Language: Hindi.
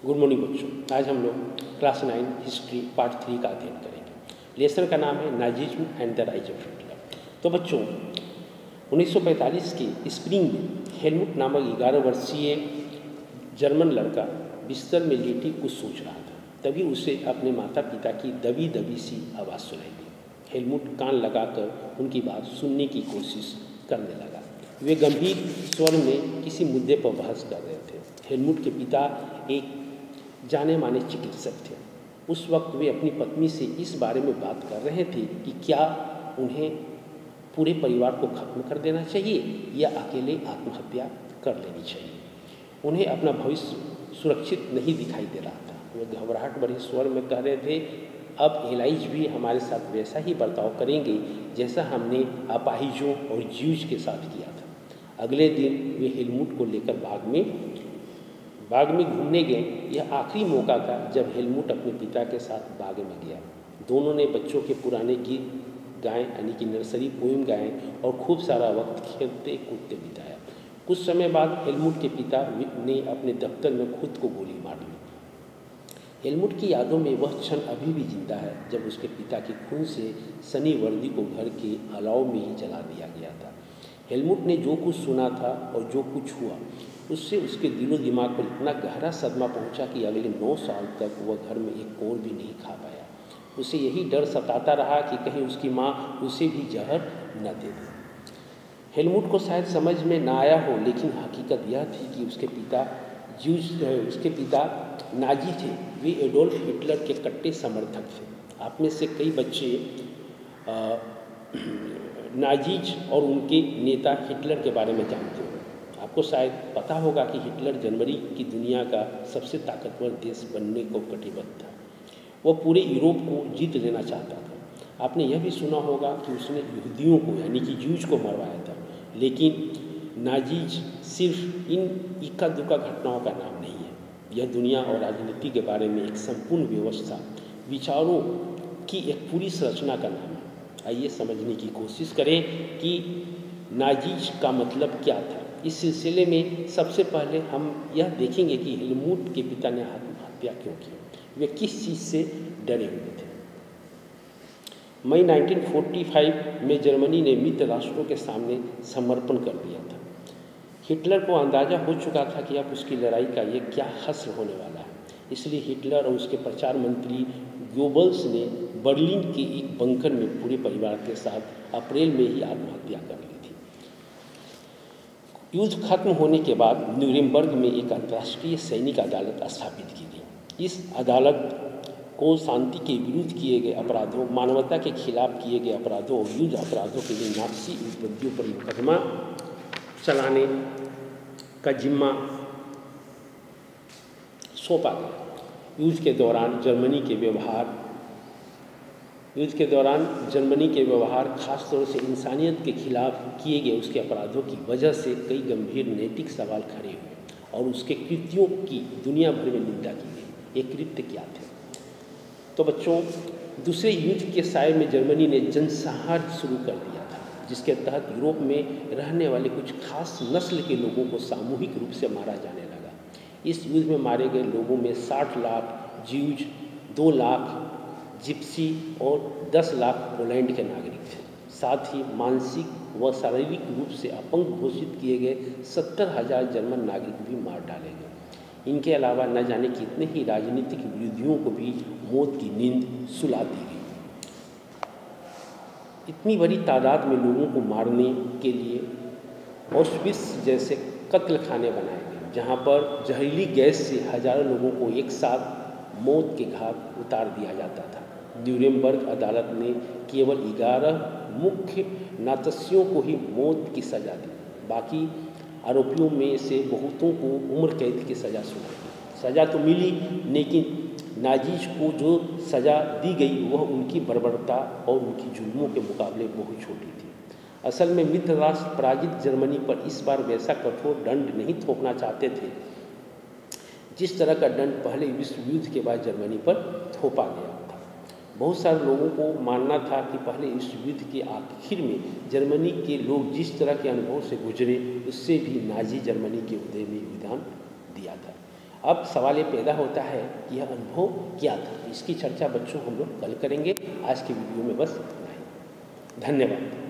गुड मॉर्निंग बच्चों। आज हम लोग क्लास 9 हिस्ट्री पार्ट 3 का अध्ययन करेंगे। लेसन का नाम है Nazism and the rise of Hitler. तो बच्चों 1945 के स्प्रिंग में हेलमुट नामक 11 वर्षीय जर्मन लड़का बिस्तर में लेटी कुछ सोच रहा था। तभी उसे अपने माता पिता की दबी दबी सी आवाज़ सुनाई दी। हेलमुट कान लगाकर उनकी बात सुनने की कोशिश करने लगा। वे गंभीर स्वर में किसी मुद्दे पर बहस कर रहे थे। हेलमुट के पिता एक जाने माने चिकित्सक थे। उस वक्त वे अपनी पत्नी से इस बारे में बात कर रहे थे कि क्या उन्हें पूरे परिवार को खत्म कर देना चाहिए या अकेले आत्महत्या कर लेनी चाहिए। उन्हें अपना भविष्य सुरक्षित नहीं दिखाई दे रहा था। वे घबराहट भरे स्वर में कह रहे थे, अब एलाइज भी हमारे साथ वैसा ही बर्ताव करेंगे जैसा हमने अपाहिजों और ज्यूज के साथ किया था। अगले दिन वे हेलमुट को लेकर बाग में घूमने गए। यह आखिरी मौका था जब हेलमुट अपने पिता के साथ बाग में गया। दोनों ने बच्चों के पुराने गीत गाए, यानी कि नर्सरी पोएम गाए और खूब सारा वक्त खेलते कूदते बिताया। कुछ समय बाद हेलमुट के पिता ने अपने दफ्तर में खुद को गोली मार ली। हेलमुट की यादों में वह क्षण अभी भी जिंदा है जब उसके पिता की खून से सनी वर्दी को घर के अलाव में ही जला दिया गया था। हेलमुट ने जो कुछ सुना था और जो कुछ हुआ उससे उसके दिलो दिमाग पर इतना गहरा सदमा पहुंचा कि अगले 9 साल तक वह घर में एक कोर भी नहीं खा पाया। उसे यही डर सताता रहा कि कहीं उसकी माँ उसे भी जहर न दे दे। हेलमुट को शायद समझ में ना आया हो, लेकिन हकीकत यह थी कि उसके पिता नाजी थे। वे एडोल्फ हिटलर के कट्टे समर्थक थे। आप में से कई बच्चे नाजीज और उनके नेता हिटलर के बारे में जानते हो। आपको शायद पता होगा कि हिटलर जनवरी की दुनिया का सबसे ताकतवर देश बनने को कटिबद्ध था। वह पूरे यूरोप को जीत लेना चाहता था। आपने यह भी सुना होगा कि उसने यहूदियों को, यानी कि ज्यूज को मरवाया था। लेकिन नाजीज सिर्फ इन इक्का दुक्का घटनाओं का नाम नहीं है। यह दुनिया और राजनीति के बारे में एक संपूर्ण व्यवस्था, विचारों की एक पूरी संरचना का नाम है। आइए समझने की कोशिश करें कि नाजीज का मतलब क्या था। इस सिलसिले में सबसे पहले हम यह देखेंगे कि हेलमुट के पिता ने आत्महत्या क्यों की। वे किस चीज़ से डरे हुए थे। मई 1945 में जर्मनी ने मित्र राष्ट्रों के सामने समर्पण कर दिया था। हिटलर को अंदाज़ा हो चुका था कि अब उसकी लड़ाई का ये क्या हश्र होने वाला है। इसलिए हिटलर और उसके प्रचार मंत्री गोबल्स ने बर्लिन के एक बंकर में पूरे परिवार के साथ अप्रैल में ही आत्महत्या कर ली थी। युद्ध खत्म होने के बाद न्यूरेमबर्ग में एक अंतर्राष्ट्रीय सैनिक अदालत स्थापित की गई। इस अदालत को शांति के विरुद्ध किए गए अपराधों, मानवता के खिलाफ किए गए अपराधों और युद्ध अपराधों के लिए नाज़ी उपलब्धियों पर मुकदमा चलाने का जिम्मा सौंपा गया। युद्ध के दौरान जर्मनी के व्यवहार खासतौर से इंसानियत के खिलाफ किए गए उसके अपराधों की वजह से कई गंभीर नैतिक सवाल खड़े हुए और उसके कृत्यों की दुनिया भर में निंदा की गई। ये कृत्य क्या थे? तो बच्चों, दूसरे युद्ध के साय में जर्मनी ने जनसंहार शुरू कर दिया था, जिसके तहत यूरोप में रहने वाले कुछ खास नस्ल के लोगों को सामूहिक रूप से मारा जाने लगा। इस युद्ध में मारे गए लोगों में 60 लाख ज्यूज, 2 लाख जिप्सी और 10 लाख पोलैंड के नागरिक थे। साथ ही मानसिक व शारीरिक रूप से अपंग घोषित किए गए 70,000 जर्मन नागरिक भी मार डाले गए। इनके अलावा न जाने कितने ही राजनीतिक विरोधियों को भी मौत की नींद सुला दी गई। इतनी बड़ी तादाद में लोगों को मारने के लिए ऑश्विट्ज़ जैसे कत्ल खाने बनाए गए, जहाँ पर जहरीली गैस से हजारों लोगों को एक साथ मौत के घाट उतार दिया जाता था। न्यूरेमबर्ग अदालत ने केवल 11 मुख्य नात्सियों को ही मौत की सज़ा दी। बाकी आरोपियों में से बहुतों को उम्र कैद की सज़ा सुनाई गई। सज़ा तो मिली, लेकिन नाजीज को जो सज़ा दी गई वह उनकी बर्बरता और उनकी जुल्मों के मुकाबले बहुत छोटी थी। असल में मित्र राष्ट्र पराजित जर्मनी पर इस बार वैसा कठोर दंड नहीं थोपना चाहते थे जिस तरह का दंड पहले विश्व युद्ध के बाद जर्मनी पर थोपा गया था। बहुत सारे लोगों को मानना था कि पहले विश्व युद्ध के आखिर में जर्मनी के लोग जिस तरह के अनुभव से गुजरे उससे भी नाजी जर्मनी के उदय में योगदान दिया था। अब सवाल ये पैदा होता है कि यह अनुभव क्या था। इसकी चर्चा बच्चों हम लोग कल करेंगे। आज की वीडियो में बस इतना ही। धन्यवाद।